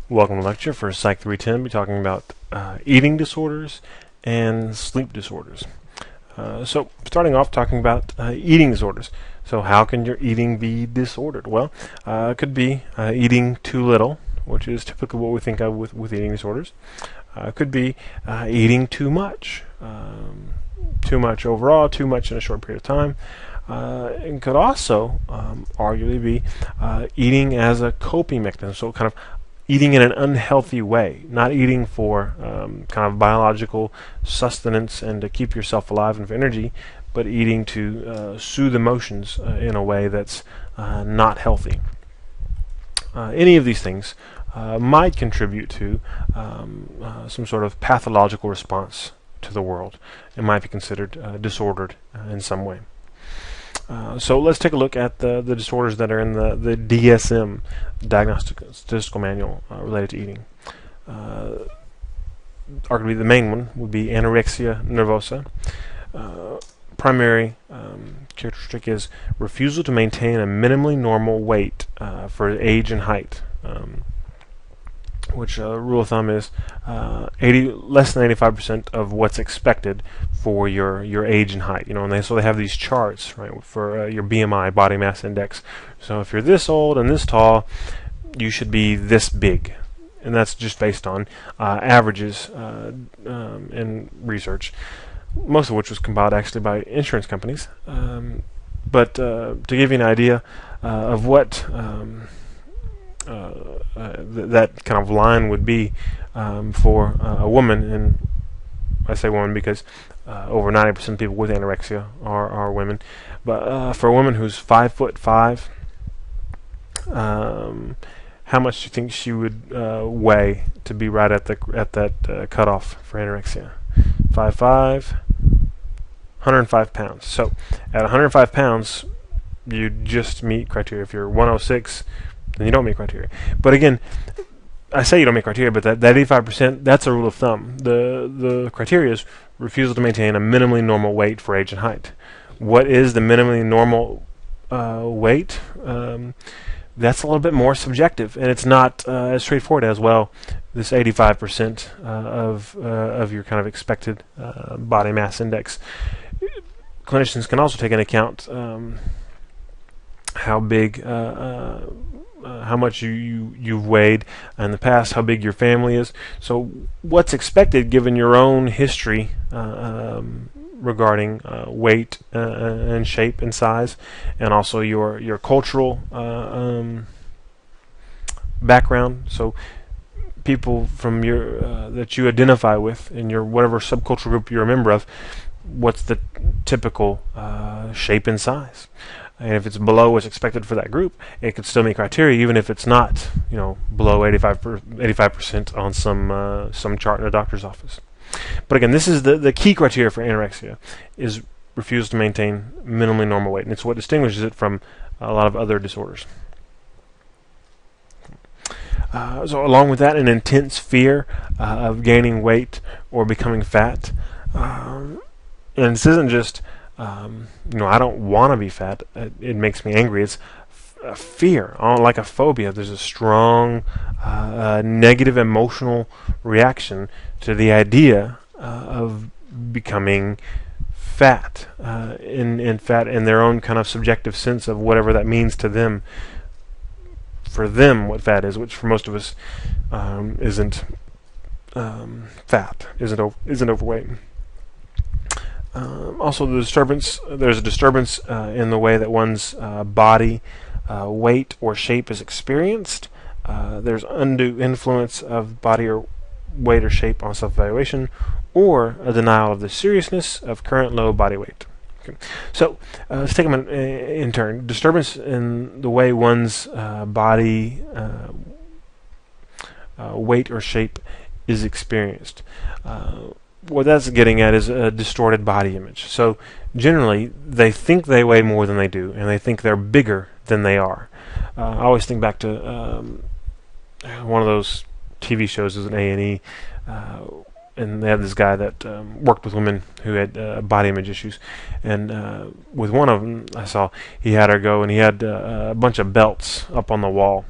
Welcome to lecture for Psych 310. We'll be talking about eating disorders and sleep disorders. So starting off talking about eating disorders. So how can your eating be disordered? Well, it could be eating too little, which is typically what we think of with eating disorders. It could be eating too much overall, too much in a short period of time. It could also arguably be eating as a coping mechanism, so kind of eating in an unhealthy way, not eating for kind of biological sustenance and to keep yourself alive and for energy, but eating to soothe emotions in a way that's not healthy. Any of these things might contribute to some sort of pathological response to the world. It might be considered disordered in some way. So let's take a look at the disorders that are in the DSM, Diagnostic Statistical Manual, related to eating. Arguably the main one would be anorexia nervosa. Primary characteristic is refusal to maintain a minimally normal weight for age and height, which rule of thumb is less than 85% of what's expected for your age and height. And they have these charts, right, for your BMI, body mass index. So if you're this old and this tall, you should be this big, and that's just based on averages in research, most of which was compiled actually by insurance companies. But to give you an idea of what that kind of line would be for a woman, and I say woman because over 90% of people with anorexia are women, but for a woman who's 5'5", how much do you think she would weigh to be right at that cutoff for anorexia? 5'5", 105 pounds. So at 105 pounds, you just meet criteria. If you're 106, then you don't meet criteria. But again, I say you don't meet criteria, but that 85%, that's a rule of thumb. The criteria is refusal to maintain a minimally normal weight for age and height. What is the minimally normal weight? That's a little bit more subjective, and it's not as straightforward as, well, this 85% of your kind of expected body mass index. Clinicians can also take into account how big, how much you've weighed in the past, how big your family is. So what's expected given your own history regarding weight and shape and size, and also your cultural background. So people from your that you identify with in your whatever subcultural group you're a member of, what's the typical shape and size? And if it's below what's expected for that group, it could still meet criteria, even if it's not, below 85% on some chart in a doctor's office. But again, this is the key criteria for anorexia, is refuse to maintain minimally normal weight, and it's what distinguishes it from a lot of other disorders. So along with that, an intense fear of gaining weight or becoming fat. And this isn't just I don't want to be fat. It makes me angry. It's a fear, like a phobia. There's a strong negative emotional reaction to the idea of becoming fat, in fat in their own kind of subjective sense of whatever that means to them. For them, what fat is, which for most of us isn't fat, isn't overweight. Also, there's a disturbance in the way that one's body weight or shape is experienced. There's undue influence of body or weight or shape on self-evaluation, or a denial of the seriousness of current low body weight. Okay. So let's take them in turn. Disturbance in the way one's body weight or shape is experienced. What that's getting at is a distorted body image. So generally, they think they weigh more than they do, and they think they're bigger than they are. I always think back to one of those TV shows as an A&E, and they had this guy that worked with women who had body image issues. And with one of them, I saw he had her go, and he had a bunch of belts up on the wall.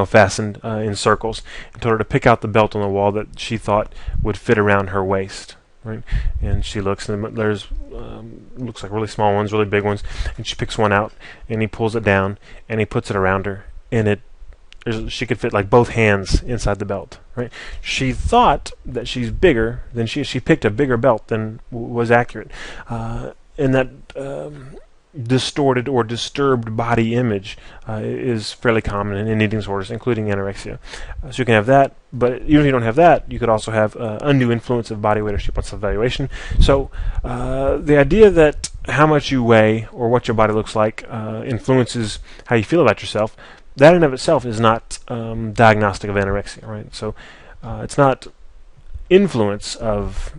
fastened in circles, and told her to pick out the belt on the wall that she thought would fit around her waist. Right, and she looks, and there's looks like really small ones, really big ones, and she picks one out, and he pulls it down, and he puts it around her, and she could fit like both hands inside the belt. Right, she thought that she's bigger than she picked a bigger belt than was accurate, and that distorted or disturbed body image is fairly common in eating disorders, including anorexia. So you can have that, but even if you don't have that, you could also have undue influence of body weight or shape on self-evaluation. So the idea that how much you weigh or what your body looks like influences how you feel about yourself, that in and of itself is not diagnostic of anorexia, right? So it's not influence of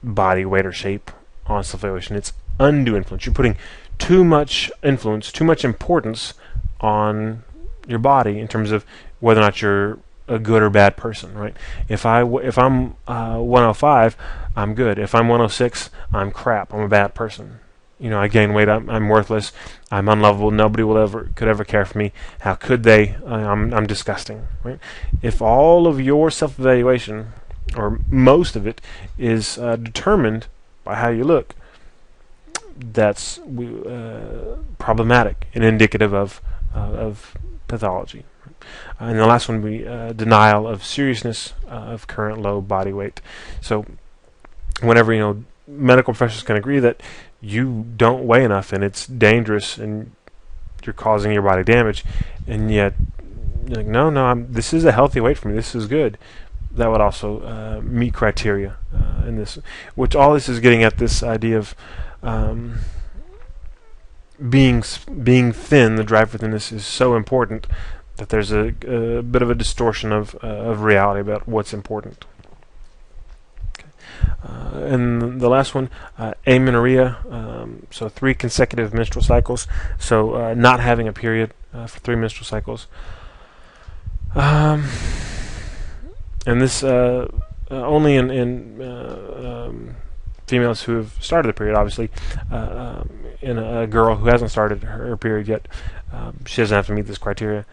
body weight or shape on self-evaluation. It's undue influence. You're putting too much influence, too much importance on your body in terms of whether or not you're a good or bad person, right? If I'm 105, I'm good. If I'm 106, I'm crap. I'm a bad person. I gain weight. I'm worthless. I'm unlovable. Nobody could ever care for me. How could they? I'm disgusting, right? If all of your self-evaluation, or most of it, is determined by how you look, that's problematic and indicative of pathology. And the last one, denial of seriousness of current low body weight. So whenever medical professionals can agree that you don't weigh enough and it's dangerous and you're causing your body damage, and yet you're like, no, this is a healthy weight for me. This is good. That would also meet criteria in this, which all this is getting at this idea of being thin. The drive for thinness is so important that there's a bit of a distortion of reality about what's important. Okay. And the last one, amenorrhea, so 3 consecutive menstrual cycles, so not having a period for 3 menstrual cycles. And this only in females who have started the period, obviously. In a girl who hasn't started her period yet, she doesn't have to meet this criteria.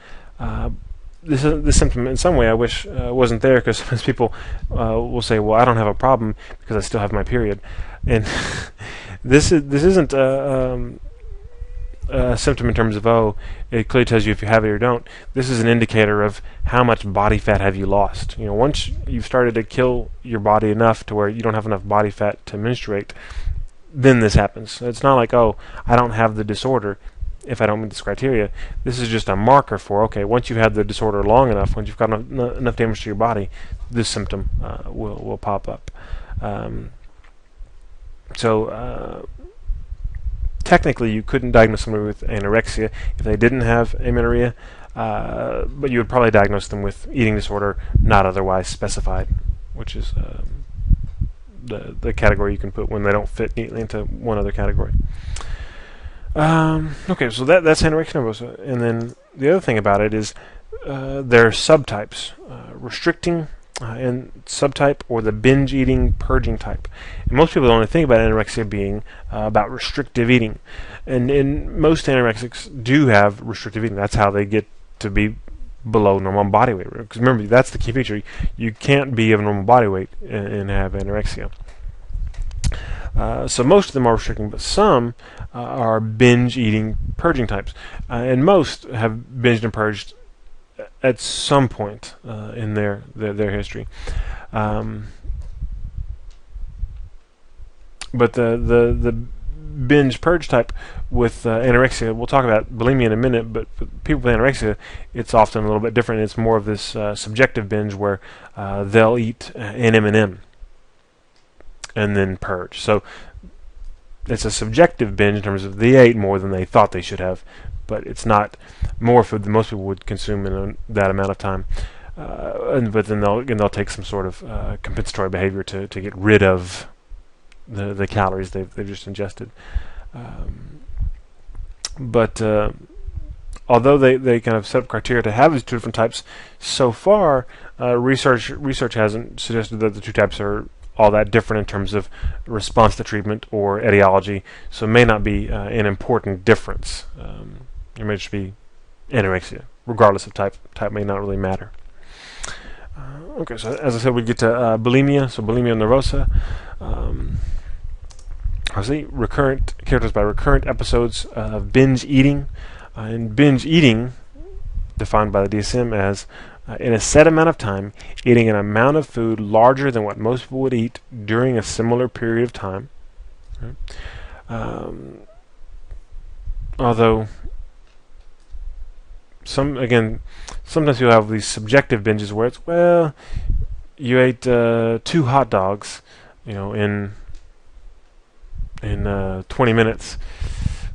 This symptom, in some way, I wish wasn't there, because sometimes people will say, "Well, I don't have a problem because I still have my period," and this isn't a symptom in terms of, it clearly tells you if you have it or don't. This is an indicator of how much body fat have you lost. Once you've started to kill your body enough to where you don't have enough body fat to menstruate, then this happens. It's not like, I don't have the disorder if I don't meet this criteria. This is just a marker for, okay, once you've had the disorder long enough, once you've got enough damage to your body, this symptom will pop up. Technically, you couldn't diagnose somebody with anorexia if they didn't have amenorrhea, but you would probably diagnose them with eating disorder not otherwise specified, which is the category you can put when they don't fit neatly into one other category. Okay, so that's anorexia nervosa, and then the other thing about it is there are subtypes, restricting and subtype, or the binge eating purging type. And most people only think about anorexia being about restrictive eating, and most anorexics do have restrictive eating. That's how they get to be below normal body weight. Because remember, that's the key feature. You can't be of normal body weight and have anorexia. So most of them are restricting, but some are binge eating purging types, and most have binged and purged at some point in their history. But the binge purge type with anorexia, we'll talk about bulimia in a minute, but for people with anorexia, it's often a little bit different. It's more of this subjective binge where they'll eat an M&M and then purge. So it's a subjective binge in terms of they ate more than they thought they should have, but it's not more food than most people would consume in that amount of time. But then they'll take some sort of compensatory behavior to get rid of the calories they've just ingested. But although they kind of set up criteria to have these two different types, so far research hasn't suggested that the two types are all that different in terms of response to treatment or etiology, so it may not be an important difference. It may just be anorexia regardless of type. Type may not really matter. Okay, so as I said, we get to bulimia. So bulimia nervosa. Characterized by recurrent episodes of binge eating. And binge eating, defined by the DSM as in a set amount of time, eating an amount of food larger than what most people would eat during a similar period of time. Although sometimes you'll have these subjective binges where it's, well, you ate 2 hot dogs, in 20 minutes.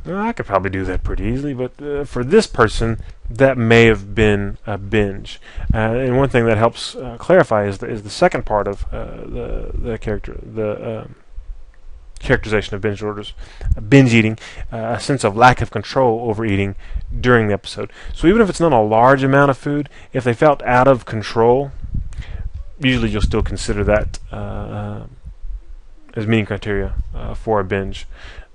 Well, I could probably do that pretty easily, but for this person, that may have been a binge. And one thing that helps clarify is the second part of the characterization of binge disorders, binge eating, a sense of lack of control over eating during the episode. So even if it's not a large amount of food, if they felt out of control, usually you'll still consider that as meeting criteria for a binge.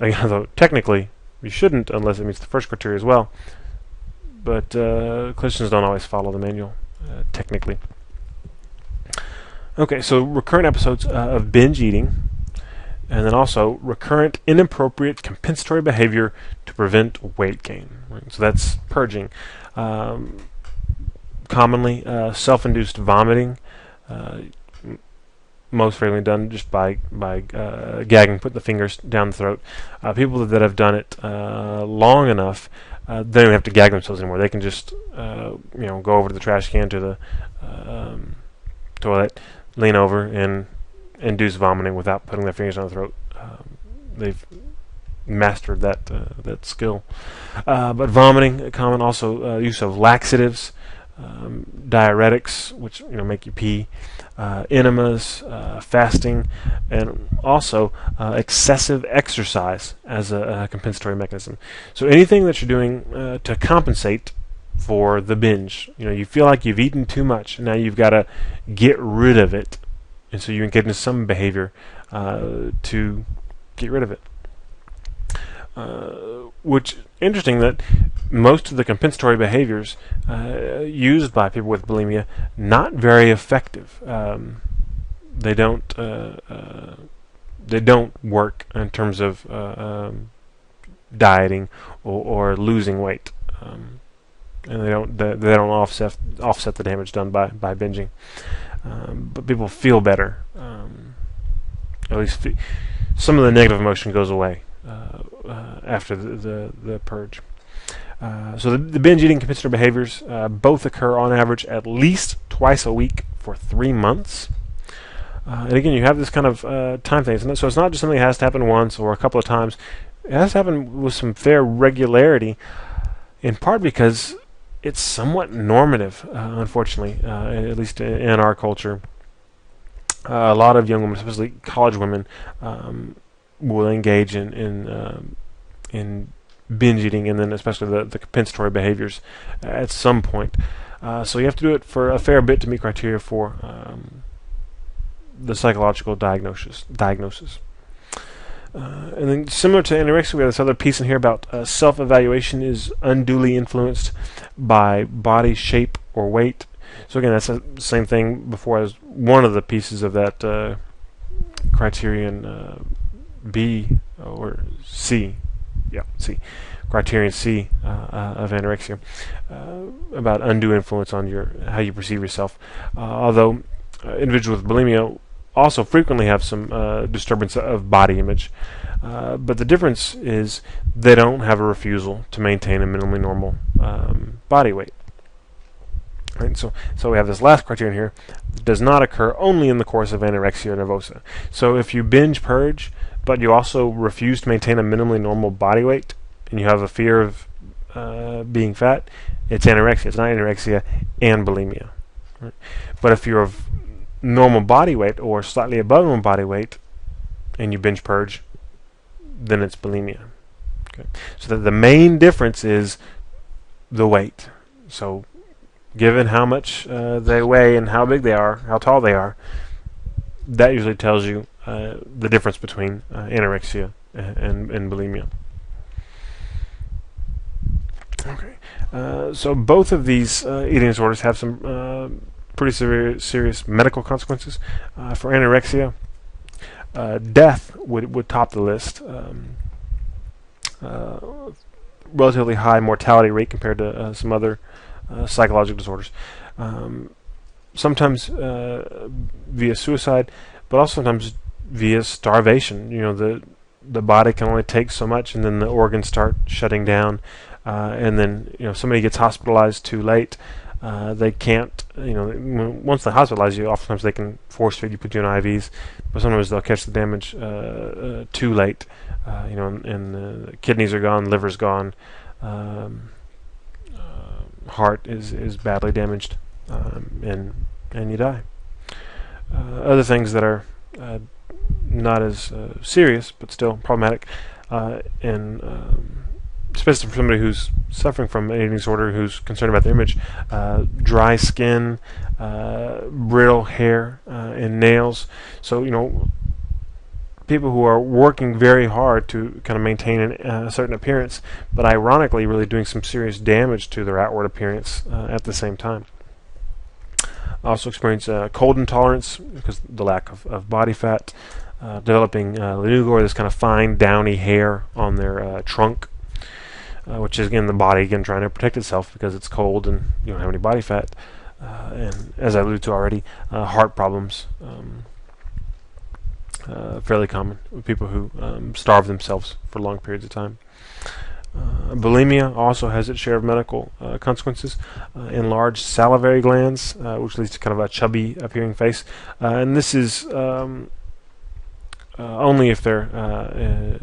Although technically you shouldn't unless it meets the first criteria as well. But clinicians don't always follow the manual, technically. Okay, so recurrent episodes of binge eating, and then also recurrent inappropriate compensatory behavior to prevent weight gain. Right? So that's purging. Commonly, self-induced vomiting, most frequently done just by gagging, putting the fingers down the throat. People that have done it long enough, they don't even have to gag themselves anymore. They can just go over to the trash can, to the toilet, lean over, and induce vomiting without putting their fingers down the throat. They've mastered that skill. But vomiting, common. Also use of laxatives, diuretics, which make you pee, enemas, fasting, and also excessive exercise as a compensatory mechanism. So anything that you're doing to compensate for the binge, you feel like you've eaten too much, and now you've got to get rid of it, and so you engage in some behavior to get rid of it. Which interesting that most of the compensatory behaviors used by people with bulimia not very effective. They don't work in terms of dieting or losing weight, and they don't offset the damage done by binging. But people feel better. At least some of the negative emotion goes away after the purge. So the binge eating compensatory behaviors both occur on average at least twice a week for 3 months. And again, you have this kind of time thing. So it's not just something that has to happen once or a couple of times. It has to happen with some fair regularity, in part because it's somewhat normative, unfortunately, at least in our culture. A lot of young women, especially college women, will engage in binge eating, and then especially the compensatory behaviors at some point. So you have to do it for a fair bit to meet criteria for the psychological diagnosis. And then similar to anorexia, we have this other piece in here about self-evaluation is unduly influenced by body shape or weight. So again, that's the same thing before as one of the pieces of that criterion B or C. Yeah, C. Criterion C of anorexia, about undue influence on how you perceive yourself. Although individuals with bulimia also frequently have some disturbance of body image, but the difference is they don't have a refusal to maintain a minimally normal body weight. Right, so we have this last criterion here. It does not occur only in the course of anorexia nervosa. So if you binge purge, but you also refuse to maintain a minimally normal body weight, and you have a fear of being fat, it's anorexia. It's not anorexia and bulimia. Right? But if you're of normal body weight or slightly above normal body weight, and you binge purge, then it's bulimia. Okay. So the main difference is the weight. So given how much they weigh and how big they are, how tall they are, that usually tells you the difference between anorexia and bulimia. Okay. So both of these eating disorders have some pretty serious medical consequences. For anorexia, death would top the list. Relatively high mortality rate compared to some other psychological disorders. Sometimes via suicide, but also sometimes via starvation. The body can only take so much, and then the organs start shutting down. And then if somebody gets hospitalized too late, they can't. Once they hospitalize you, oftentimes they can force feed you, put you in IVs, but sometimes they'll catch the damage too late. And the kidneys are gone, liver's gone, heart is badly damaged, and you die. Other things that are not as serious but still problematic, and especially for somebody who's suffering from an eating disorder, who's concerned about their image, dry skin, brittle hair, and nails. So people who are working very hard to kind of maintain a certain appearance, but ironically really doing some serious damage to their outward appearance at the same time. Also experience cold intolerance because of the lack of body fat, developing lanugo, or this kind of fine downy hair on their trunk, which is again the body trying to protect itself because it's cold and you don't have any body fat. And as I alluded to already, heart problems. Fairly common with people who starve themselves for long periods of time. Bulimia also has its share of medical consequences. Enlarged salivary glands, which leads to kind of a chubby appearing face. And this is only if they're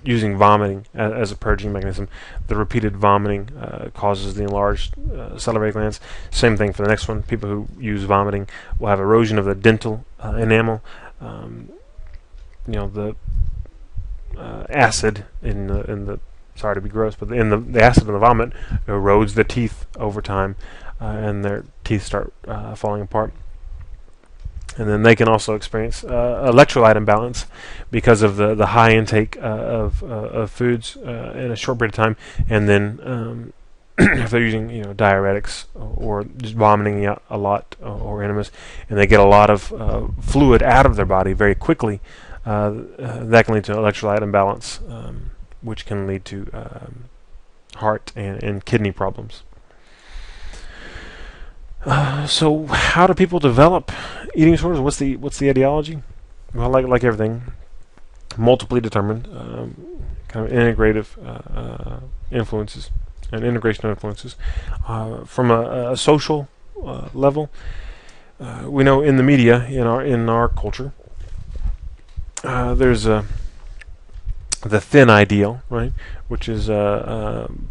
using vomiting as a purging mechanism. The repeated vomiting causes the enlarged salivary glands. Same thing for the next one. People who use vomiting will have erosion of the dental enamel. The acid in the sorry to be gross, but in the acid in the vomit erodes the teeth over time, and their teeth start falling apart. And then they can also experience electrolyte imbalance because of the high intake of foods in a short period of time, and then if they're using diuretics or just vomiting out a lot or enemas, and they get a lot of fluid out of their body very quickly, that can lead to electrolyte imbalance, which can lead to heart and kidney problems. So how do people develop eating disorders? What's the etiology? Well, like everything, multiply determined, kind of integrative influences and integration of influences. From a social level, we know in the media, in our culture, there's the thin ideal, right, which is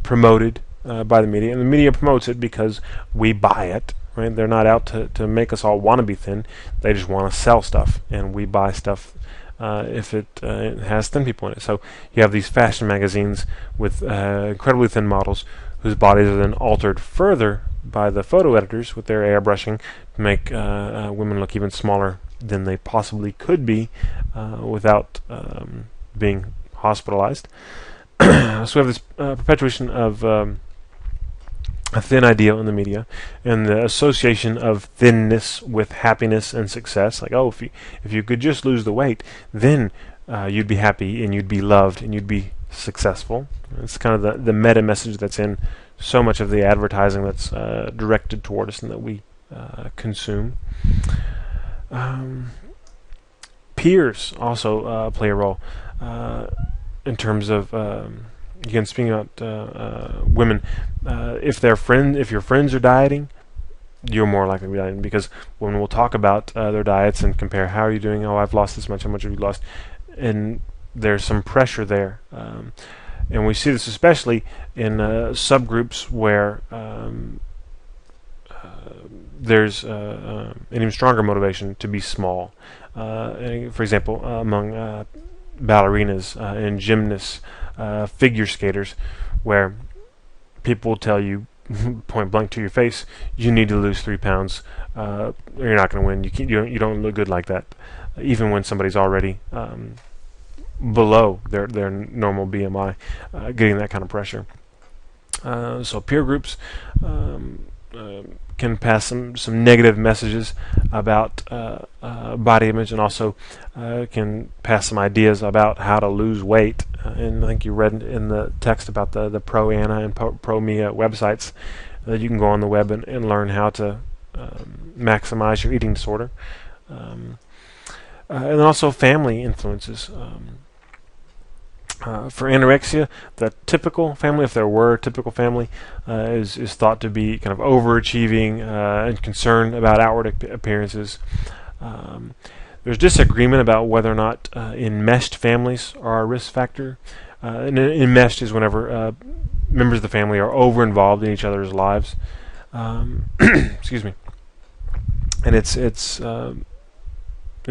promoted by the media, and the media promotes it because we buy it. Right? They're not out to make us all want to be thin. They just want to sell stuff, and we buy stuff if it has thin people in it. So you have these fashion magazines with incredibly thin models whose bodies are then altered further by the photo editors with their airbrushing to make women look even smaller than they possibly could be without being hospitalized. So we have this perpetuation of a thin ideal in the media, and the association of thinness with happiness and success. Like, if you could just lose the weight, then you'd be happy and you'd be loved and you'd be successful. It's kind of the meta message that's in so much of the advertising that's directed toward us and that we consume. Peers also play a role in terms of again, speaking about women, if your friends are dieting, you're more likely to be dieting, because when we'll talk about their diets and compare, how are you doing? Oh, I've lost this much. How much have you lost? And there's some pressure there, and we see this especially in subgroups where there's an even stronger motivation to be small. For example, among ballerinas and gymnasts, figure skaters, where people will tell you point blank to your face, you need to lose 3 pounds, or you're not going to win. You don't look good like that, even when somebody's already below their normal BMI, getting that kind of pressure. So peer groups can pass some negative messages about body image, and also can pass some ideas about how to lose weight. And I think you read in the text about the Pro Anna and Pro Mia websites that you can go on the web and learn how to maximize your eating disorder. And then also family influences. For anorexia, the typical family, if there were a typical family, is thought to be kind of overachieving and concerned about outward appearances. There's disagreement about whether or not enmeshed families are a risk factor. And enmeshed is whenever members of the family are over-involved in each other's lives. Excuse me. And it's in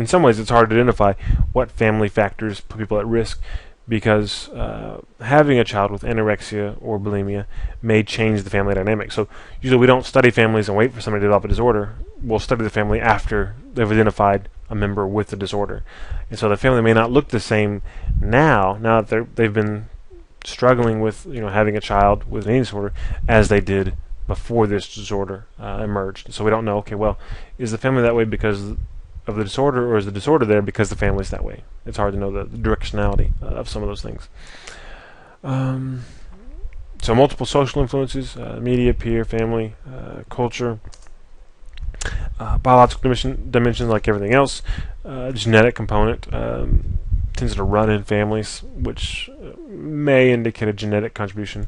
some ways it's hard to identify what family factors put people at risk, because having a child with anorexia or bulimia may change the family dynamic. So usually we don't study families and wait for somebody to develop a disorder. We'll study the family after they've identified a member with the disorder. And so the family may not look the same now that they've been struggling with having a child with an eating disorder, as they did before this disorder emerged. So we don't know, okay, well, is the family that way because of the disorder, or is the disorder there because the family's that way? It's hard to know the directionality of some of those things. So multiple social influences, media, peer, family, culture, biological dimensions like everything else, genetic component tends to run in families, which may indicate a genetic contribution,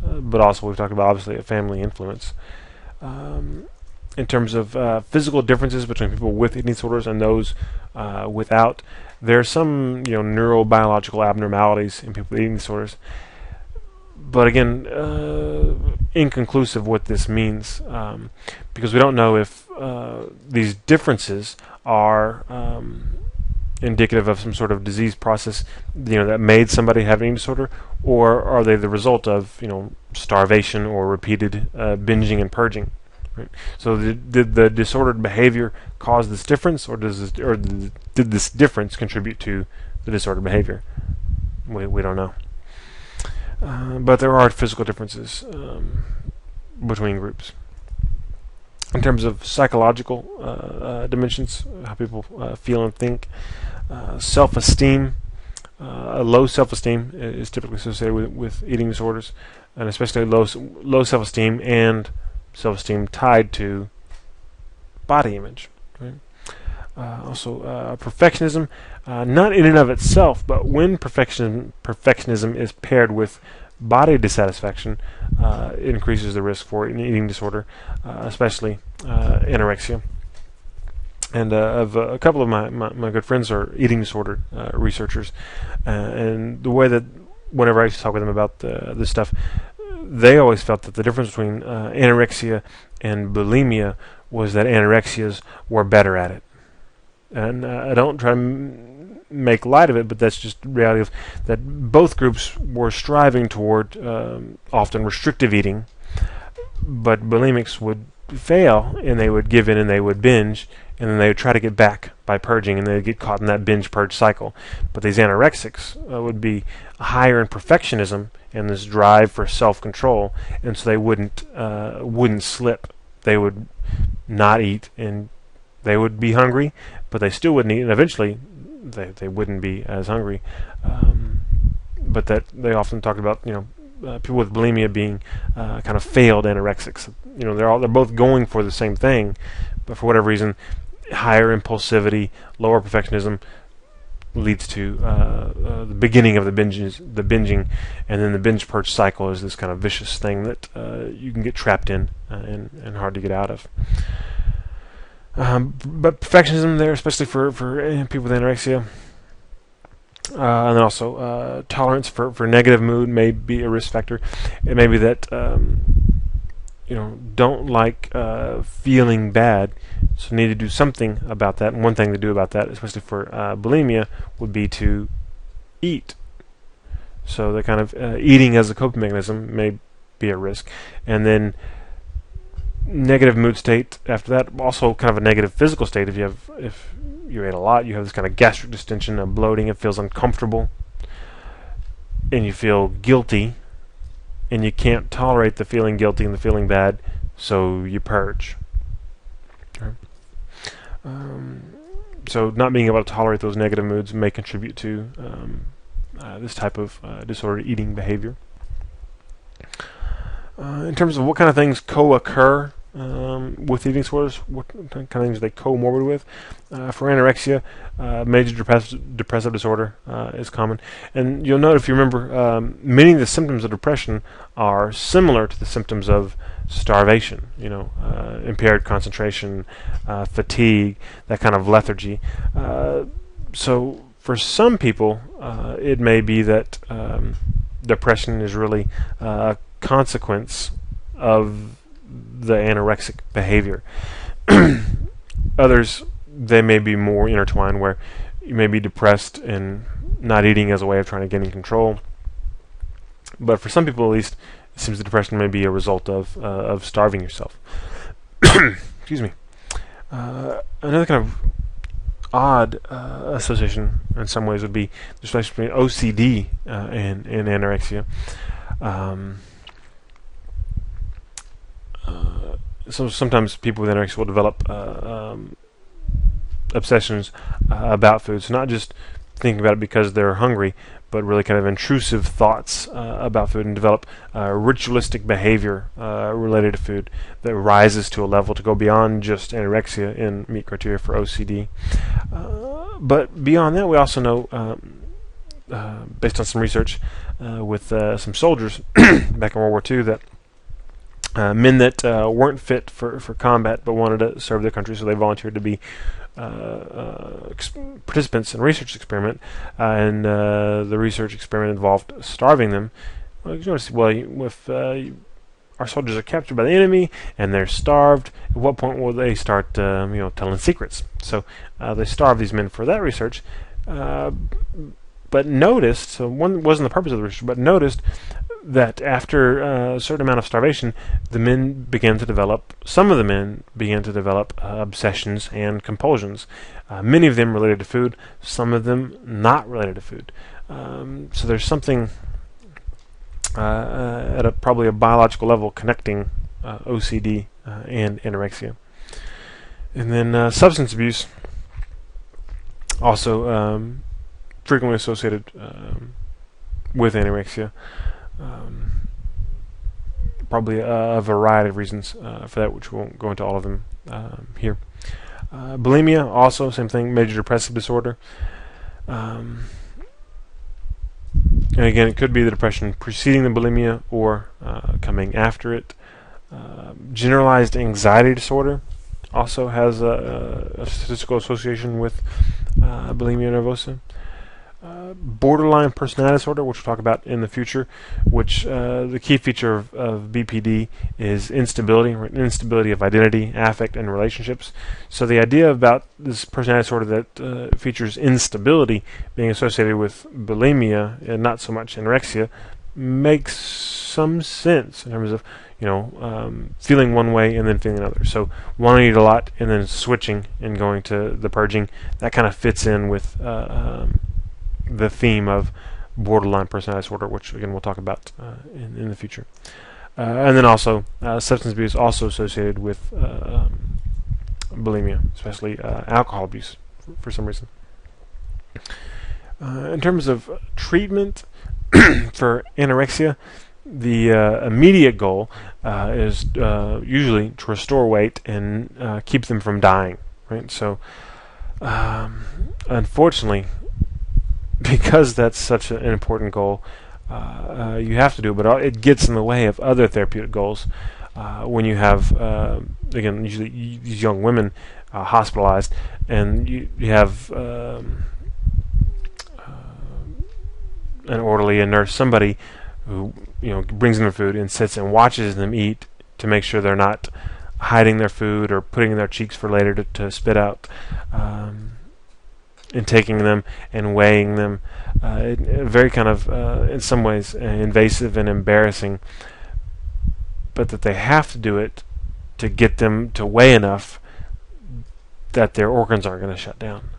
but also we've talked about obviously a family influence. In terms of physical differences between people with eating disorders and those without, there are some neurobiological abnormalities in people with eating disorders. But again, inconclusive what this means, because we don't know if these differences are indicative of some sort of disease process that made somebody have an eating disorder, or are they the result of starvation or repeated binging and purging. Right. So did the disordered behavior cause this difference, or did this difference contribute to the disordered behavior? We don't know. But there are physical differences between groups. In terms of psychological dimensions, how people feel and think, self-esteem, low self-esteem is typically associated with eating disorders, and especially low self-esteem and self-esteem tied to body image. Right? Also, perfectionism, not in and of itself, but when perfectionism is paired with body dissatisfaction, it increases the risk for an eating disorder, especially anorexia. And a couple of my good friends are eating disorder researchers, and the way that whenever I used to talk with them about this stuff, they always felt that the difference between anorexia and bulimia was that anorexias were better at it. And I don't try to make light of it, but that's just the reality of that both groups were striving toward often restrictive eating, but bulimics would fail and they would give in and they would binge, and then they would try to get back by purging, and they would get caught in that binge-purge cycle. But these anorexics would be higher in perfectionism and this drive for self-control, and so they wouldn't slip. They would not eat, and they would be hungry, but they still wouldn't eat, and eventually they wouldn't be as hungry. But that they often talked about, people with bulimia being kind of failed anorexics. They're both going for the same thing, but for whatever reason, higher impulsivity, lower perfectionism leads to the beginning of the binging, and then the binge purge cycle is this kind of vicious thing that you can get trapped in and hard to get out of. But perfectionism there, especially for people with anorexia, and then also tolerance for negative mood may be a risk factor. It may be that don't like feeling bad, so need to do something about that. And one thing to do about that, especially for bulimia, would be to eat. So the kind of eating as a coping mechanism may be a risk. And then negative mood state after that, also kind of a negative physical state. If you ate a lot, you have this kind of gastric distension, a bloating, it feels uncomfortable, and you feel guilty and you can't tolerate the feeling guilty and the feeling bad, so you purge. Okay. So not being able to tolerate those negative moods may contribute to this type of disordered eating behavior. In terms of what kind of things co-occur with eating disorders, what kind of things are they comorbid with? For anorexia, major depressive disorder is common. And you'll note, if you remember, many of the symptoms of depression are similar to the symptoms of starvation. Impaired concentration, fatigue, that kind of lethargy. So for some people, it may be that depression is really a consequence of the anorexic behavior. Others, they may be more intertwined, where you may be depressed and not eating as a way of trying to gain control. But for some people, at least, it seems the depression may be a result of starving yourself. Excuse me. Another kind of odd association in some ways would be the relation between OCD and anorexia. So sometimes people with anorexia will develop obsessions about food. So not just thinking about it because they're hungry, but really kind of intrusive thoughts about food, and develop ritualistic behavior related to food that rises to a level to go beyond just anorexia and meet criteria for OCD. But beyond that, we also know, based on some research with some soldiers back in World War II, that men that weren't fit for combat but wanted to serve their country, so they volunteered to be participants in a research experiment, and the research experiment involved starving them. If our soldiers are captured by the enemy and they're starved, at what point will they start telling secrets? So they starved these men for that research, but noticed, so one wasn't the purpose of the research, but noticed that after a certain amount of starvation, some of the men began to develop obsessions and compulsions. Many of them related to food, some of them not related to food. So there's something at probably a biological level connecting OCD and anorexia. And then substance abuse, also frequently associated with anorexia. Probably a variety of reasons for that, which we won't go into all of them here. Bulimia, also same thing, major depressive disorder. And again, it could be the depression preceding the bulimia or coming after it. Generalized anxiety disorder also has a statistical association with bulimia nervosa. Borderline personality disorder, which we'll talk about in the future, which the key feature of BPD is instability of identity, affect, and relationships. So the idea about this personality disorder that features instability being associated with bulimia and not so much anorexia makes some sense in terms of feeling one way and then feeling another. So wanting to eat a lot and then switching and going to the purging, that kind of fits in with the theme of borderline personality disorder, which again we'll talk about in the future. And then also substance abuse, also associated with bulimia, especially alcohol abuse for some reason. In terms of treatment for anorexia, the immediate goal is usually to restore weight and keep them from dying. Right? So unfortunately, because that's such an important goal, you have to do it, but it gets in the way of other therapeutic goals. When you have, again, usually these young women hospitalized, and you have an orderly, a nurse, somebody who brings them their food and sits and watches them eat to make sure they're not hiding their food or putting in their cheeks for later to spit out. And taking them and weighing them, very kind of, in some ways, invasive and embarrassing, but that they have to do it to get them to weigh enough that their organs aren't going to shut down.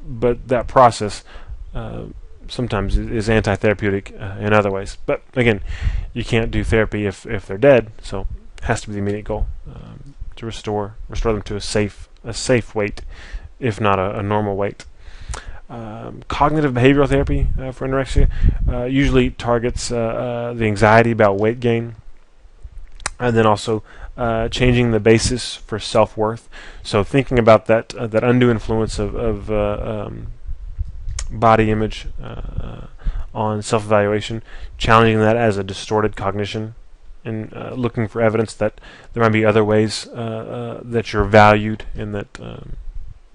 But that process sometimes is anti-therapeutic in other ways. But again, you can't do therapy if they're dead, so it has to be the immediate goal, to restore them to a safe weight, if not a normal weight. Cognitive behavioral therapy for anorexia usually targets the anxiety about weight gain, and then also changing the basis for self-worth. So thinking about that undue influence of body image on self-evaluation, challenging that as a distorted cognition, and looking for evidence that there might be other ways that you're valued, and that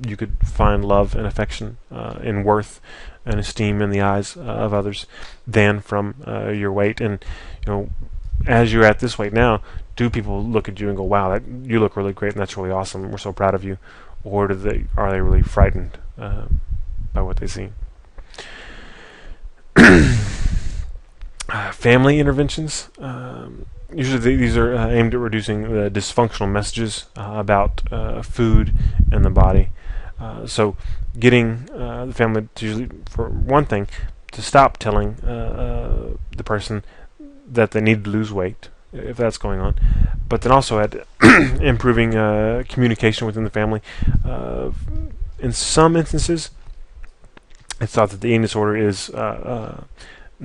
you could find love and affection and worth and esteem in the eyes of others than from your weight. And as you're at this weight now, do people look at you and go, "Wow, you look really great, and that's really awesome. We're so proud of you," or are they really frightened by what they see? Family interventions. Usually these are aimed at reducing the dysfunctional messages about food and the body. So getting the family to, usually, for one thing, to stop telling the person that they need to lose weight, if that's going on, but then also at improving communication within the family. In some instances, it's thought that the eating disorder is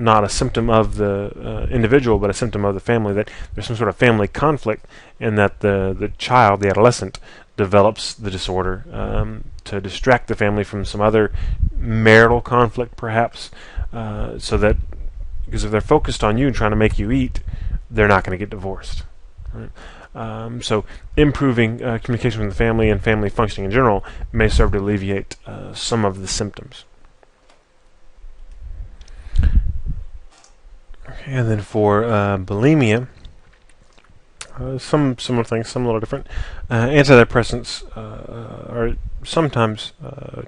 not a symptom of the individual, but a symptom of the family, that there's some sort of family conflict, and that the child, the adolescent, develops the disorder to distract the family from some other marital conflict, perhaps, so that, because if they're focused on you and trying to make you eat, they're not going to get divorced. Right? So improving communication with the family and family functioning in general may serve to alleviate some of the symptoms. Okay, and then for bulimia, some similar things, some a little different. Antidepressants are sometimes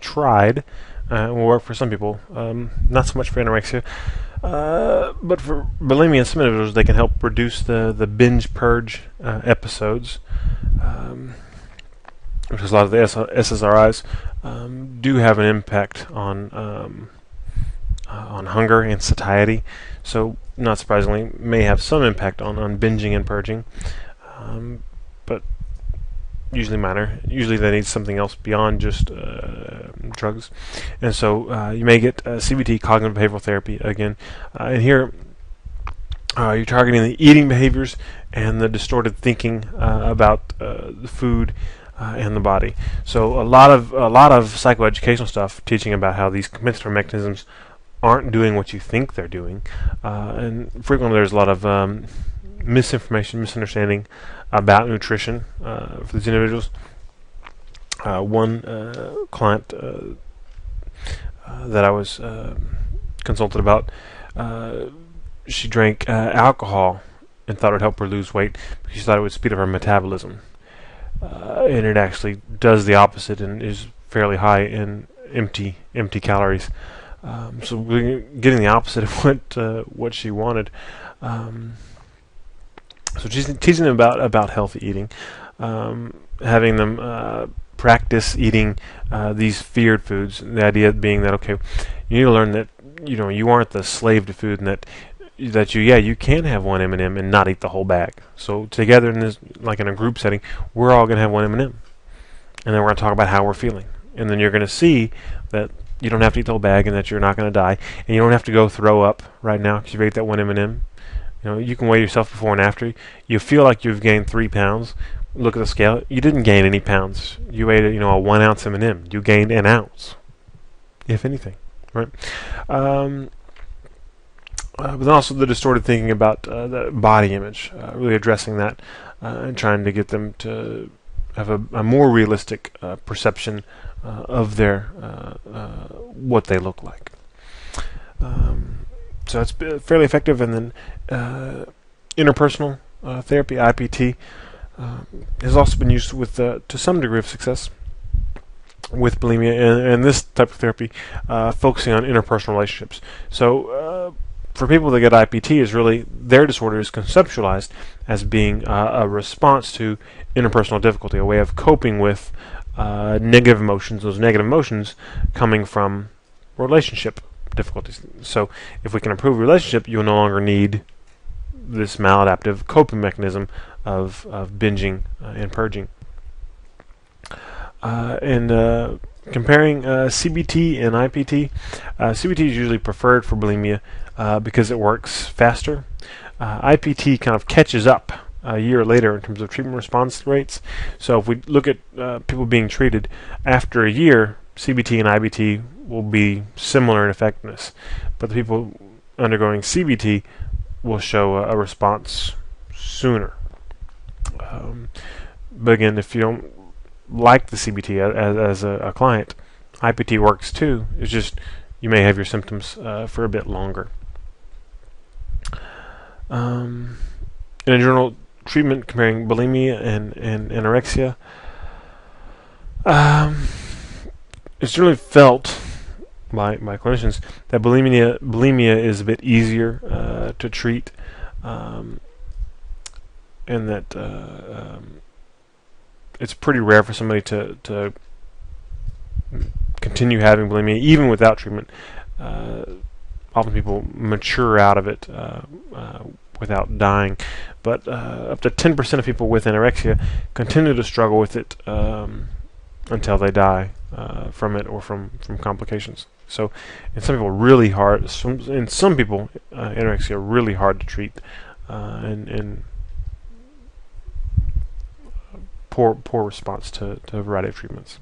tried, will work for some people, not so much for anorexia. But for bulimia and some individuals, they can help reduce the binge purge episodes, because a lot of the SSRIs do have an impact on hunger and satiety. So, not surprisingly, may have some impact on binging and purging, but usually minor. Usually they need something else beyond just drugs. And so you may get CBT, cognitive behavioral therapy, again. And here you're targeting the eating behaviors and the distorted thinking about the food and the body. So a lot of psychoeducational stuff teaching about how these compensatory mechanisms aren't doing what you think they're doing, and frequently there's a lot of misunderstanding about nutrition for these individuals. One client that I was consulted about, she drank alcohol and thought it would help her lose weight because she thought it would speed up her metabolism, and it actually does the opposite and is fairly high in empty calories. So we're getting the opposite of what she wanted. So she's teaching them about healthy eating, having them practice eating these feared foods. The idea being that, okay, you need to learn that you aren't the slave to food, and that you can have one M&M and not eat the whole bag. So together in this, like in a group setting, we're all going to have one M&M, and then we're going to talk about how we're feeling, and then you're going to see that you don't have to eat the whole bag, and that you're not going to die, and you don't have to go throw up right now because you've ate that one M&M. You can weigh yourself before and after. You feel like you've gained 3 pounds. Look at the scale. You didn't gain any pounds. You ate a 1 ounce M&M. You gained an ounce, if anything, right? But then also the distorted thinking about the body image, really addressing that and trying to get them to have a more realistic perception of their what they look like. So it's fairly effective. And then interpersonal therapy, IPT, has also been used with to some degree of success with bulimia, and this type of therapy focusing on interpersonal relationships. So for people that get IPT, is really their disorder is conceptualized as being a response to interpersonal difficulty, a way of coping with negative emotions, those negative emotions coming from relationship difficulties. So if we can improve your relationship, you'll no longer need this maladaptive coping mechanism of binging and purging. And comparing CBT and IPT, CBT is usually preferred for bulimia because it works faster. IPT kind of catches up a year later in terms of treatment response rates. So if we look at people being treated after a year, CBT and IBT will be similar in effectiveness, but the people undergoing CBT will show a response sooner. But again, if you don't like the CBT as a client, IPT works too. It's just you may have your symptoms for a bit longer. In a journal treatment comparing bulimia and anorexia, it's generally felt by clinicians that bulimia is a bit easier to treat, and that it's pretty rare for somebody to continue having bulimia even without treatment. Often people mature out of it without dying, but up to 10% of people with anorexia continue to struggle with it until they die from it or from complications. So, in some people, really hard. In some people, anorexia really hard to treat, and poor response to a variety of treatments.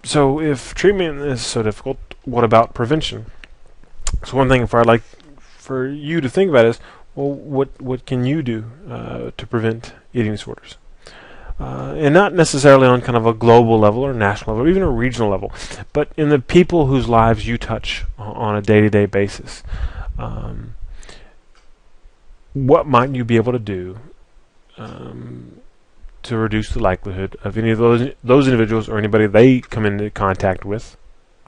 So, if treatment is so difficult, what about prevention? So, one thing I'd like for you to think about is, well, what can you do to prevent eating disorders? And not necessarily on kind of a global level or national level or even a regional level, but in the people whose lives you touch on a day-to-day basis. What might you be able to do to reduce the likelihood of any of those individuals or anybody they come into contact with?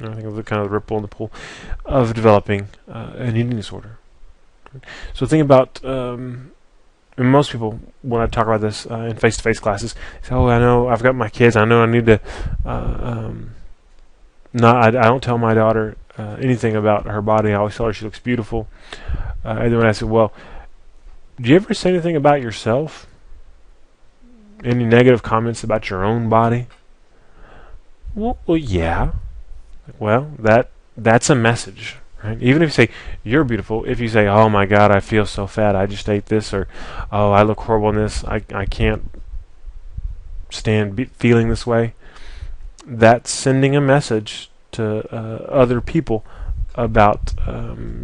I think of the kind of ripple in the pool of developing an eating disorder. So think about. And most people, when I talk about this in face-to-face classes, say, "Oh, I know I've got my kids. I know I need to." I don't tell my daughter anything about her body. I always tell her she looks beautiful. And then when I say, "Well, do you ever say anything about yourself? Any negative comments about your own body?" Well, yeah. Well, that's a message. Right? Even if you say, "You're beautiful," if you say, "Oh my God, I feel so fat, I just ate this," or "Oh, I look horrible in this, I can't stand feeling this way," that's sending a message to other people about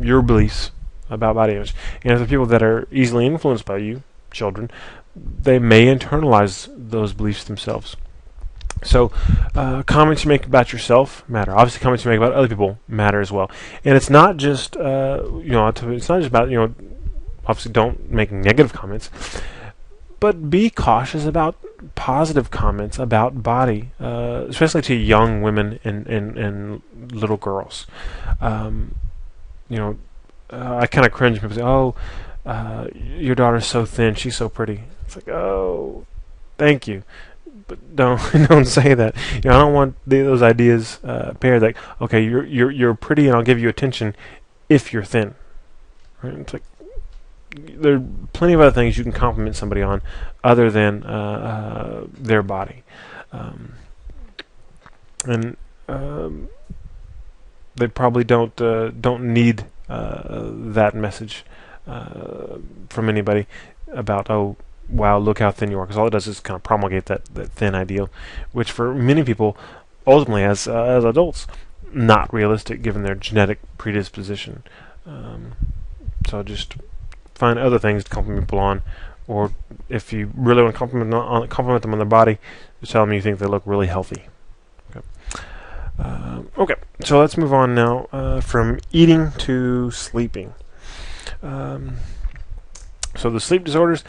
your beliefs about body image. And if the people that are easily influenced by you, children, they may internalize those beliefs themselves. So, comments you make about yourself matter. Obviously, comments you make about other people matter as well. And it's not just, it's not just about, obviously don't make negative comments, but be cautious about positive comments about body, especially to young women and little girls. I kind of cringe when people say, "Oh, your daughter's so thin, she's so pretty." It's like, oh, thank you. But don't say that. I don't want those ideas paired. Like, okay, you're pretty, and I'll give you attention if you're thin. Right? It's like there are plenty of other things you can compliment somebody on other than their body, and they probably don't need that message from anybody about, "Oh, wow, look how thin you are," because all it does is kind of promulgate that thin ideal, which for many people, ultimately as adults, not realistic given their genetic predisposition. So just find other things to compliment people on, or if you really want to compliment them on their body, just tell them you think they look really healthy. Okay, so let's move on now from eating to sleeping. So the sleep disorders,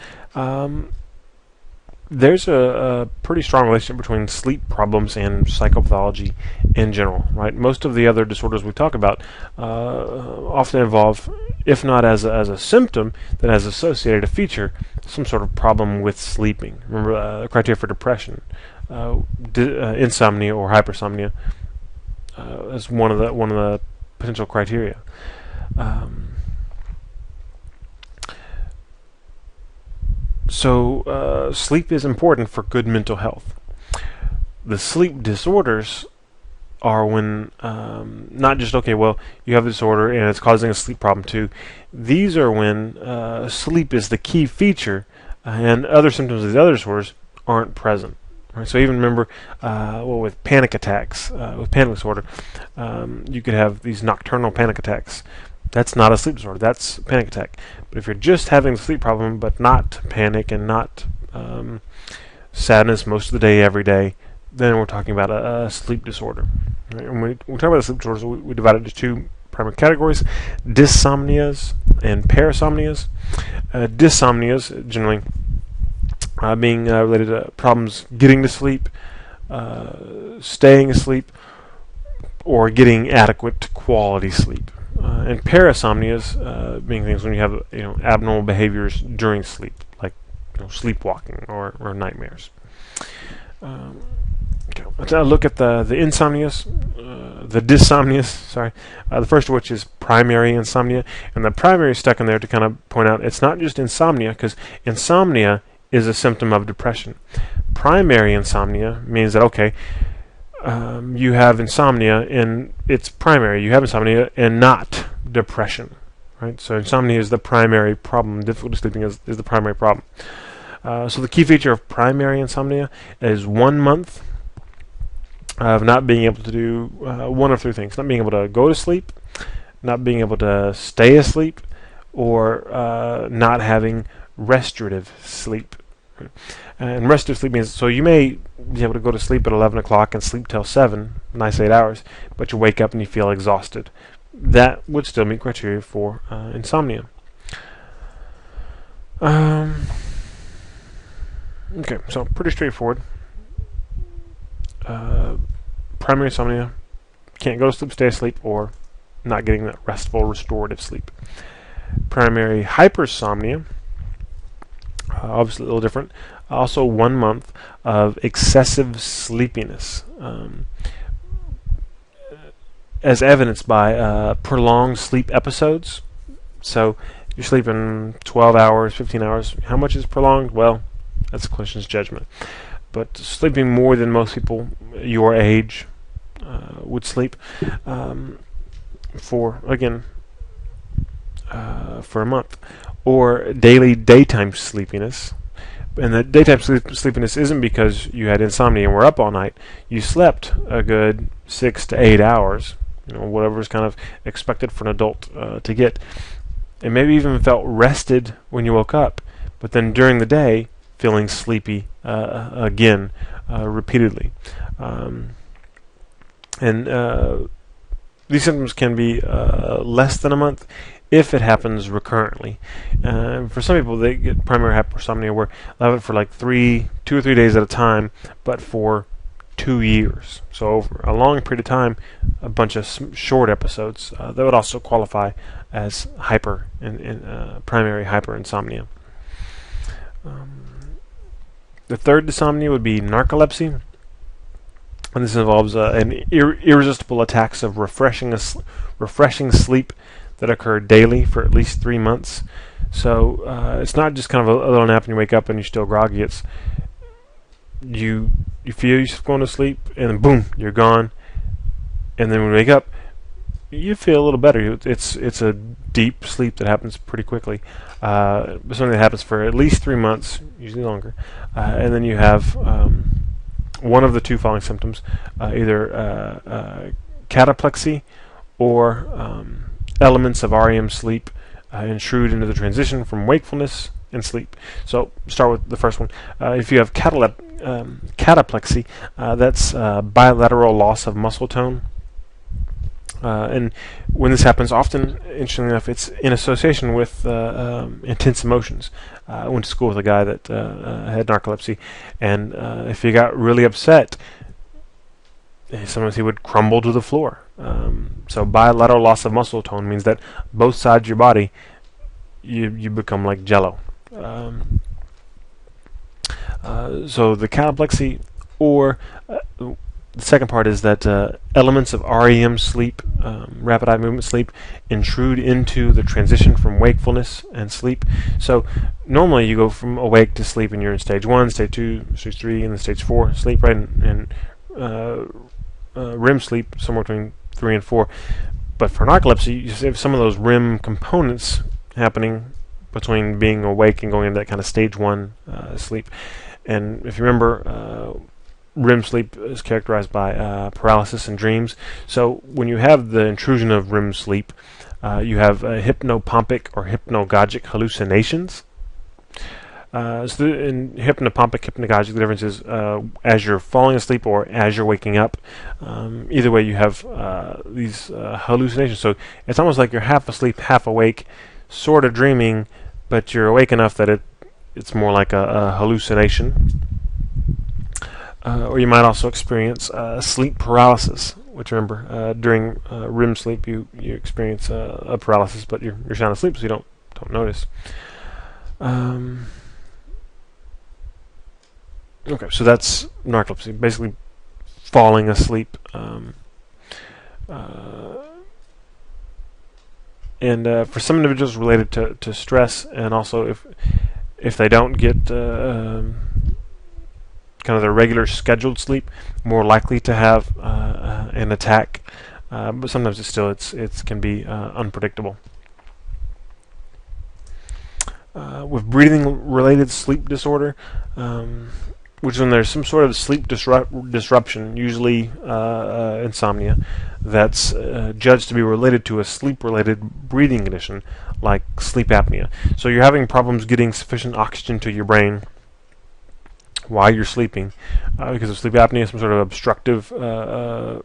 there's a pretty strong relationship between sleep problems and psychopathology in general, right? Most of the other disorders we talk about often involve, if not as a symptom, then as associated a feature, some sort of problem with sleeping. Remember, criteria for depression, insomnia or hypersomnia, as one of the potential criteria. So sleep is important for good mental health. The sleep disorders are when not just, okay, well, you have a disorder and it's causing a sleep problem too. These are when sleep is the key feature and other symptoms of the other disorders aren't present. Right? So even remember, with panic attacks, with panic disorder, you could have these nocturnal panic attacks. That's not a sleep disorder. That's a panic attack. But if you're just having a sleep problem but not panic and not sadness most of the day, every day, then we're talking about a sleep disorder. Right? And when we talk about sleep disorders, we divide it into two primary categories: Dyssomnias and Parasomnias. Dyssomnias generally being related to problems getting to sleep, staying asleep, or getting adequate quality sleep. And parasomnias being things when you have abnormal behaviors during sleep, like sleepwalking or nightmares. Okay, let's look at the insomnias, the dyssomnias. Sorry, the first of which is primary insomnia, and the primary is stuck in there to kind of point out it's not just insomnia, because insomnia is a symptom of depression. Primary insomnia means that, okay, you have insomnia and it's primary. You have insomnia and not depression, right? So insomnia is the primary problem. Difficulty sleeping is the primary problem. So the key feature of primary insomnia is 1 month of not being able to do one of three things: not being able to go to sleep, not being able to stay asleep, or not having restorative sleep. And restorative sleep means, so you may be able to go to sleep at 11 o'clock and sleep till 7, nice 8 hours, but you wake up and you feel exhausted. That would still meet criteria for insomnia. Okay, so pretty straightforward. Primary insomnia, can't go to sleep, stay asleep, or not getting that restful, restorative sleep. Primary hypersomnia, obviously a little different. Also 1 month of excessive sleepiness, as evidenced by prolonged sleep episodes. So you're sleeping 12 hours, 15 hours. How much is prolonged? Well, that's a clinician's judgment. But sleeping more than most people your age would sleep for a month. Or daily daytime sleepiness. And the daytime sleepiness isn't because you had insomnia and were up all night. You slept a good 6 to 8 hours, whatever is kind of expected for an adult to get. And maybe even felt rested when you woke up, but then during the day, feeling sleepy again, repeatedly. And these symptoms can be less than a month if it happens recurrently. For some people, they get primary hypersomnia where they'll have it for like 2 or 3 days at a time, but for 2 years. So over a long period of time, a bunch of short episodes that would also qualify as primary hyperinsomnia. The third dysomnia would be narcolepsy. And this involves irresistible attacks of refreshing sleep that occur daily for at least 3 months. So it's not just kind of a little nap and you wake up and you're still groggy. It's you feel yourself going to sleep and then boom, you're gone. And then when you wake up, you feel a little better. It's a deep sleep that happens pretty quickly. Something that happens for at least 3 months, usually longer. And then you have one of the two following symptoms, either cataplexy or elements of REM sleep intrude into the transition from wakefulness and sleep. So start with the first one. If you have cataplexy, that's bilateral loss of muscle tone. And when this happens, often, interestingly enough, it's in association with intense emotions. I went to school with a guy that had narcolepsy, and if he got really upset, sometimes he would crumble to the floor. So bilateral loss of muscle tone means that both sides of your body, you become like jello. So the cataplexy or the second part is that elements of REM sleep, rapid eye movement sleep, intrude into the transition from wakefulness and sleep. So normally you go from awake to sleep, and you're in stage 1, stage 2, stage 3, and then stage 4 sleep, right? And REM sleep somewhere between 3 and 4. But for narcolepsy, you have some of those REM components happening between being awake and going into that kind of stage 1 sleep. And if you remember, REM sleep is characterized by paralysis and dreams. So when you have the intrusion of REM sleep, you have hypnopompic or hypnagogic hallucinations. So in hypnopompic, hypnagogic, the difference is as you're falling asleep or as you're waking up. Either way, you have these hallucinations. So it's almost like you're half asleep, half awake, sort of dreaming, but you're awake enough that it's more like a hallucination. Or you might also experience sleep paralysis, which, remember, during REM sleep you experience a paralysis, but you're sound asleep, so you don't notice. Okay, so that's narcolepsy, basically falling asleep. And for some individuals, related to stress, and also if they don't get kind of their regular scheduled sleep, more likely to have an attack. But sometimes it can be unpredictable. With breathing-related sleep disorder, which is when there's some sort of sleep disruption, usually insomnia, that's judged to be related to a sleep-related breathing condition like sleep apnea. So you're having problems getting sufficient oxygen to your brain while you're sleeping because of sleep apnea, some sort of obstructive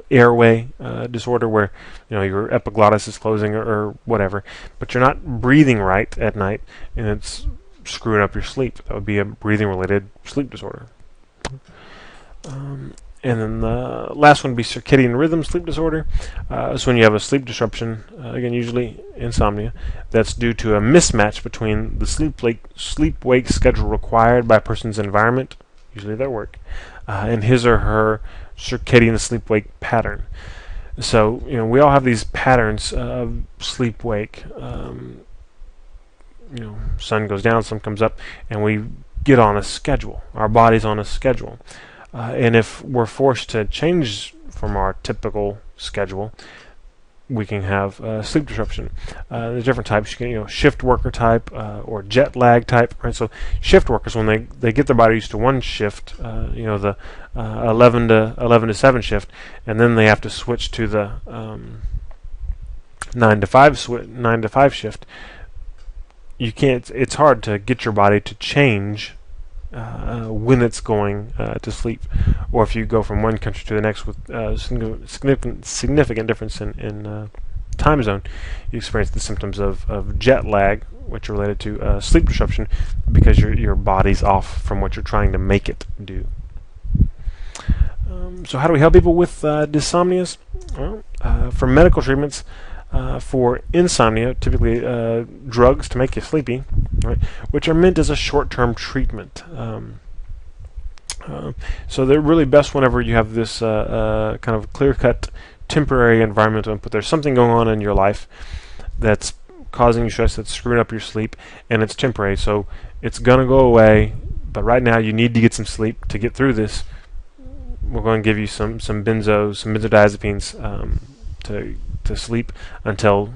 airway disorder where your epiglottis is closing or whatever, but you're not breathing right at night, and it's screwing up your sleep. That would be a breathing-related sleep disorder. And then the last one would be circadian rhythm sleep disorder. So when you have a sleep disruption, again, usually insomnia, that's due to a mismatch between the sleep-wake schedule required by a person's environment, usually their work, and his or her circadian sleep-wake pattern. So, we all have these patterns of sleep-wake. Sun goes down, sun comes up, and we get on a schedule. Our body's on a schedule. And if we're forced to change from our typical schedule, we can have sleep disruption. There's different types. You can, shift worker type or jet lag type. Right. So shift workers, when they get their body used to one shift, the 11 to 7 shift, and then they have to switch to the 9 to 5 shift. You can't. It's hard to get your body to change when it's going to sleep, or if you go from one country to the next with significant difference in time zone, you experience the symptoms of jet lag, which are related to sleep disruption, because your body's off from what you're trying to make it do. So how do we help people with dyssomnias? Well, for medical treatments, for insomnia, typically drugs to make you sleepy, right, which are meant as a short-term treatment. So they're really best whenever you have this kind of clear-cut temporary environmental input. There's something going on in your life that's causing you stress, that's screwing up your sleep, and it's temporary. So it's going to go away, but right now you need to get some sleep to get through this. We're going to give you some benzodiazepines to sleep until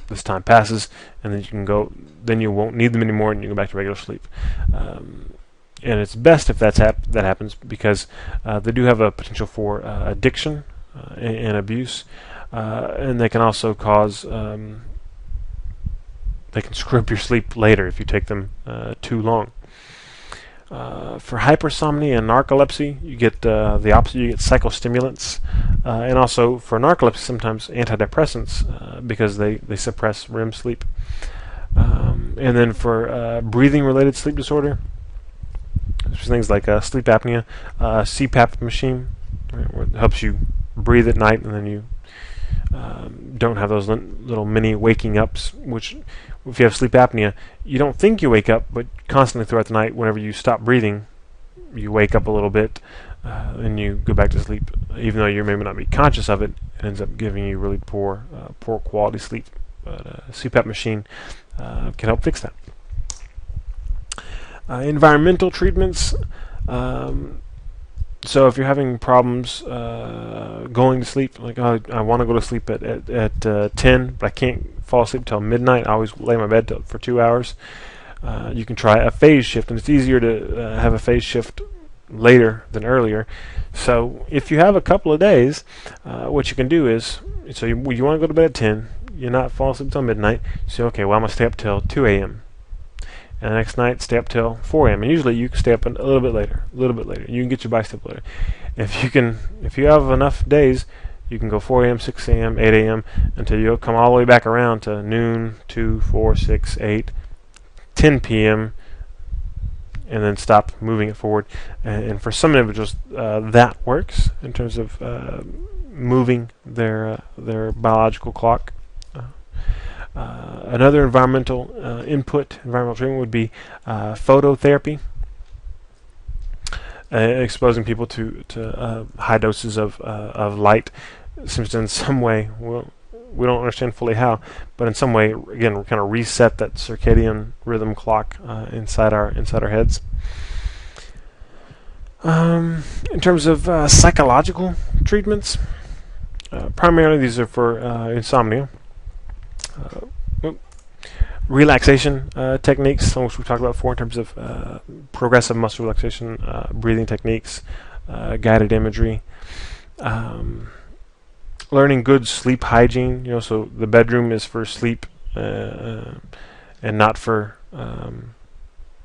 this time passes, and then you can go. Then you won't need them anymore, and you go back to regular sleep. And it's best if that happens, because they do have a potential for addiction and abuse, and they can also cause. They can screw up your sleep later if you take them too long. For hypersomnia and narcolepsy, you get the opposite. You get psychostimulants, and also for narcolepsy, sometimes antidepressants, because they suppress REM sleep. And then for breathing-related sleep disorder, there's things like sleep apnea, CPAP machine, right, where it helps you breathe at night, and then you don't have those little mini waking ups, which, if you have sleep apnea, you don't think you wake up, but constantly throughout the night, whenever you stop breathing, you wake up a little bit, and you go back to sleep, even though you may not be conscious of it. It ends up giving you really poor quality sleep. But a CPAP machine can help fix that. Environmental treatments. So if you're having problems going to sleep, like I want to go to sleep at 10, but I can't fall asleep until midnight. I always lay in my bed for 2 hours. You can try a phase shift, and it's easier to have a phase shift later than earlier. So if you have a couple of days, what you can do is, so you want to go to bed at 10, you're not falling asleep until midnight, you say, okay, well, I'm going to stay up till 2 a.m. And the next night, stay up till 4 a.m. And usually you can stay up a little bit later. You can get your bicep later. If you have enough days, you can go 4 a.m., 6 a.m., 8 a.m. until you come all the way back around to noon, 2, 4, 6, 8, 10 p.m., and then stop moving it forward. And for some individuals, that works in terms of moving their biological clock. Another environmental environmental treatment would be phototherapy, exposing people to high doses of light. It seems to in some way, well, we don't understand fully how, but in some way, again, kind of reset that circadian rhythm clock inside our heads. In terms of psychological treatments, primarily these are for insomnia. Relaxation techniques, some of which we've talked about before in terms of progressive muscle relaxation, breathing techniques, guided imagery, learning good sleep hygiene. So the bedroom is for sleep and not for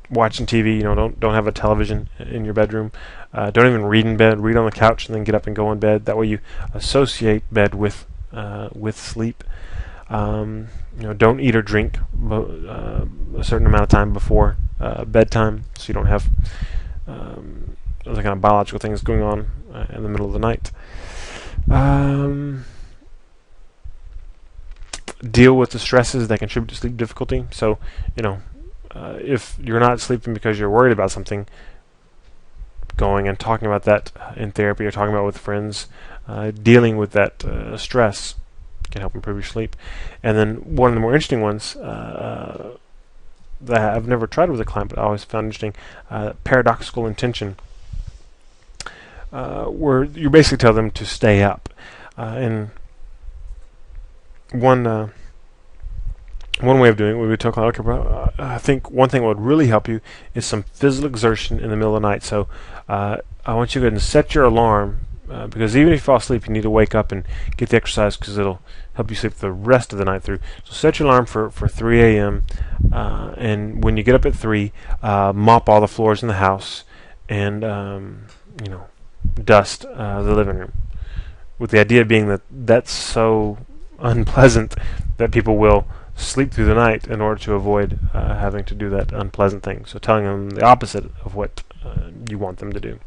watching TV. Don't have a television in your bedroom. Don't even read in bed. Read on the couch and then get up and go in bed. That way you associate bed with sleep. Don't eat or drink a certain amount of time before bedtime, so you don't have other kind of biological things going on in the middle of the night. Deal with the stresses that contribute to sleep difficulty. So, if you're not sleeping because you're worried about something, going and talking about that in therapy or talking about it with friends, dealing with that stress can help improve your sleep. And then one of the more interesting ones that I've never tried with a client, but I always found interesting, paradoxical intention, where you basically tell them to stay up. And one way of doing it would be to talk like, I think one thing that would really help you is some physical exertion in the middle of the night. So I want you to go ahead and set your alarm, because even if you fall asleep, you need to wake up and get the exercise, because it'll help you sleep the rest of the night through. So set your alarm for 3 a.m. And when you get up at 3, mop all the floors in the house and dust the living room, with the idea being that that's so unpleasant that people will sleep through the night in order to avoid having to do that unpleasant thing. So telling them the opposite of what you want them to do.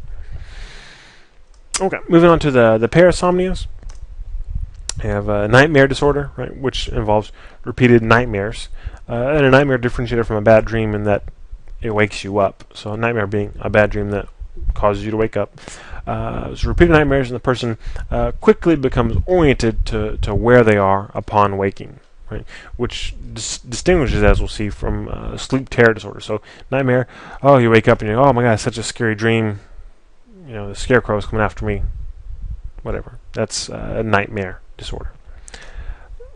Okay, moving on to the parasomnias. You have a nightmare disorder, right, which involves repeated nightmares. And a nightmare differentiated from a bad dream in that it wakes you up. So a nightmare being a bad dream that causes you to wake up. So repeated nightmares, and the person quickly becomes oriented to where they are upon waking, right? Which distinguishes, as we'll see, from sleep terror disorder. So nightmare, you wake up and you go, oh my God, such a scary dream. The scarecrow is coming after me. Whatever. That's a nightmare disorder.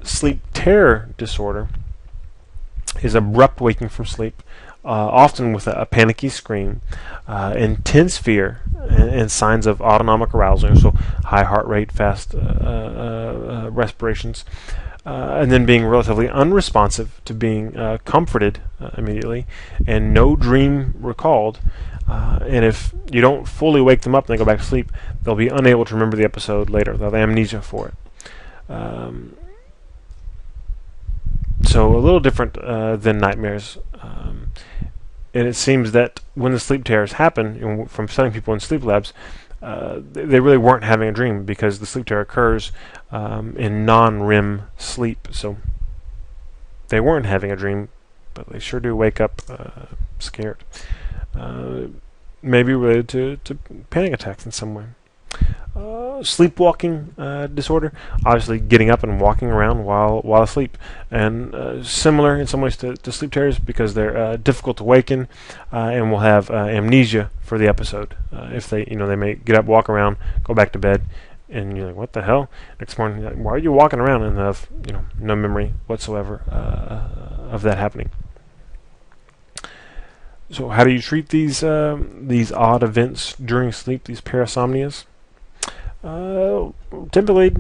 Sleep terror disorder is abrupt waking from sleep, often with a panicky scream, intense fear, and signs of autonomic arousal, so high heart rate, fast respirations, and then being relatively unresponsive to being comforted immediately, and no dream recalled. And if you don't fully wake them up and they go back to sleep, they'll be unable to remember the episode later. They'll have amnesia for it. So a little different than nightmares. And it seems that when the sleep terrors happen, from studying people in sleep labs, they really weren't having a dream, because the sleep terror occurs in non-REM sleep. So they weren't having a dream, but they sure do wake up scared. may be related to panic attacks in some way. Sleepwalking disorder, obviously getting up and walking around while asleep, and similar in some ways to sleep terrors because they're difficult to waken, and will have amnesia for the episode. If they may get up, walk around, go back to bed, and you're like, what the hell? Next morning, you're like, why are you walking around? And have no memory whatsoever of that happening. So how do you treat these odd events during sleep, these parasomnias? Typically,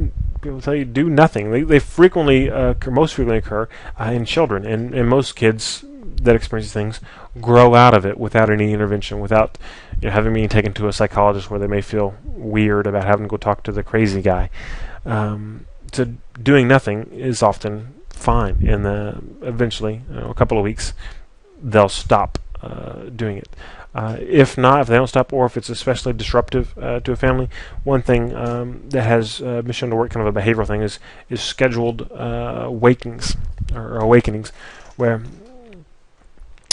people tell you do nothing. They frequently, most frequently occur in children, and most kids that experience these things grow out of it without any intervention, without having being taken to a psychologist where they may feel weird about having to go talk to the crazy guy. So doing nothing is often fine, and eventually, a couple of weeks, they'll stop doing it. If not, if they don't stop, or if it's especially disruptive to a family, one thing that has been shown to work, kind of a behavioral thing, is scheduled wakings or awakenings, where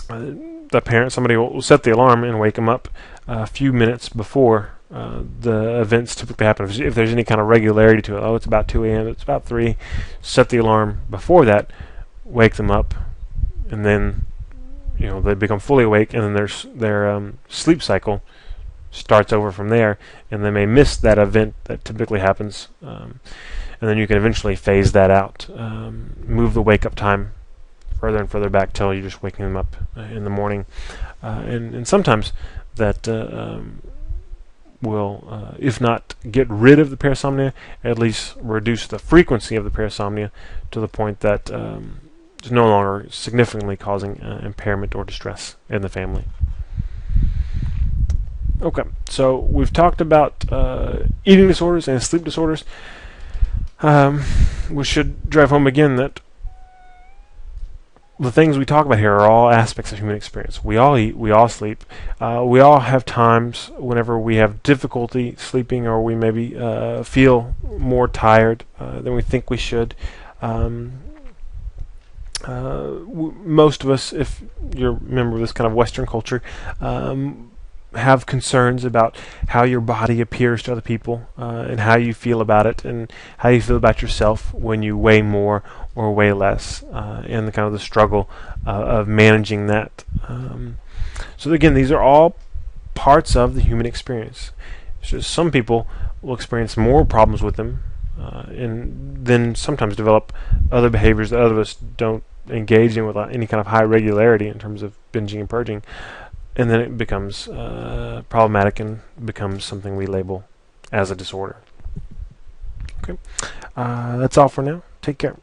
the parent, somebody will set the alarm and wake them up a few minutes before the events typically happen. If there's any kind of regularity to it, it's about 2 a.m., it's about 3, set the alarm before that, wake them up, and then they become fully awake, and then their sleep cycle starts over from there, and they may miss that event that typically happens, and then you can eventually phase that out, move the wake-up time further and further back till you're just waking them up in the morning, and sometimes that will, if not get rid of the parasomnia, at least reduce the frequency of the parasomnia to the point that it's no longer significantly causing impairment or distress in the family. Okay, so we've talked about eating disorders and sleep disorders. We should drive home again that the things we talk about here are all aspects of human experience. We all eat, we all sleep, we all have times whenever we have difficulty sleeping, or we maybe feel more tired than we think we should. Most of us, if you're a member of this kind of Western culture, have concerns about how your body appears to other people, and how you feel about it, and how you feel about yourself when you weigh more or weigh less, and the kind of the struggle of managing that. So again, these are all parts of the human experience. So some people will experience more problems with them, and then sometimes develop other behaviors that other of us don't engage in with any kind of high regularity in terms of binging and purging, and then it becomes problematic and becomes something we label as a disorder. Okay, that's all for now. Take care.